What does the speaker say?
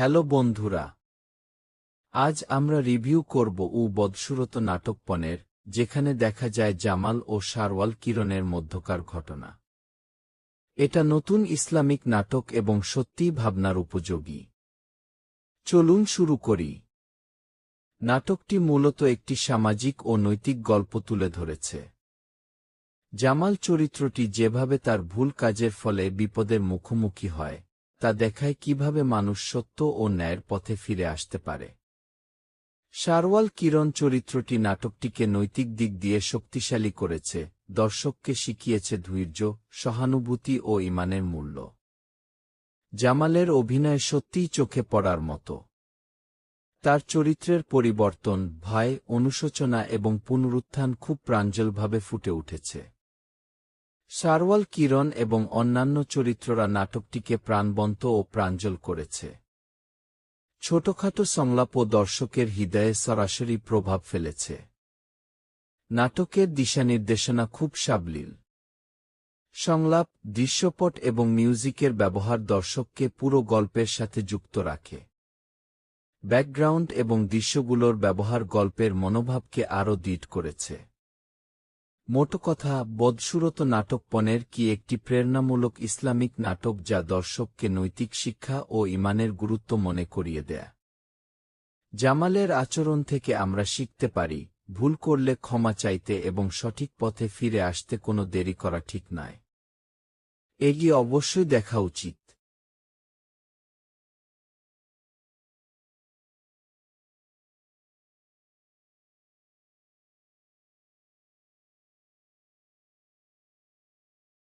Hello বন্ধুরা, আজ আমরা রিভিউ করব বদসুরত নাটক পনের, যেখানে দেখা যায় জামাল ও শারওয়াল কিরণের মধ্যকার ঘটনা। এটা নতুন ইসলামিক নাটক এবং সত্যিই ভাবনার উপযোগী। চলুন শুরু করি। নাটকটি মূলত একটি সামাজিক ও নৈতিক গল্প তুলে ধরেছে। জামাল চরিত্রটি যেভাবে তার ভুল কাজের ফলে বিপদের মুখোমুখি হয়, তা দেখায় কিভাবে মানুষ সত্য ও ন্যায়ের পথে ফিরে আসতে পারে। শারওয়াল কিরণ চরিত্রটি নাটকটিকে নৈতিক দিক দিয়ে শক্তিশালী করেছে, দর্শককে শিখিয়েছে ধৈর্য, সহানুভূতি ও ঈমানের মূল্য। জামালের অভিনয় সত্যিই চোখে পড়ার মতো। তার চরিত্রের পরিবর্তন, ভয়, অনুশোচনা এবং পুনরুত্থান খুব প্রাঞ্জলভাবে ফুটে উঠেছে। শারওয়াল কিরণ এবং অন্যান্য চরিত্ররা নাটকটিকে প্রাণবন্ত ও প্রাঞ্জল করেছে। ছোটখাটো সংলাপও দর্শকের হৃদয়ে সরাসরি প্রভাব ফেলেছে। নাটকের দিশানির্দেশনা খুব সাবলীল। সংলাপ, দৃশ্যপট এবং মিউজিকের ব্যবহার দর্শককে পুরো গল্পের সাথে যুক্ত রাখে। ব্যাকগ্রাউন্ড এবং দৃশ্যগুলোর ব্যবহার গল্পের মনোভাবকে আরও দৃঢ় করেছে। মোটকথা, বদসুরত নাটক পনের কি একটি প্রেরণামূলক ইসলামিক নাটক যা দর্শককে নৈতিক শিক্ষা ও ঈমানের গুরুত্ব মনে করিয়ে দেয়। জামালের আচরণ থেকে আমরা শিখতে পারি, ভুল করলে ক্ষমা চাইতে এবং সঠিক পথে ফিরে আসতে কোনো দেরি করা ঠিক নয়। এগিয়ে অবশ্যই দেখা উচিত।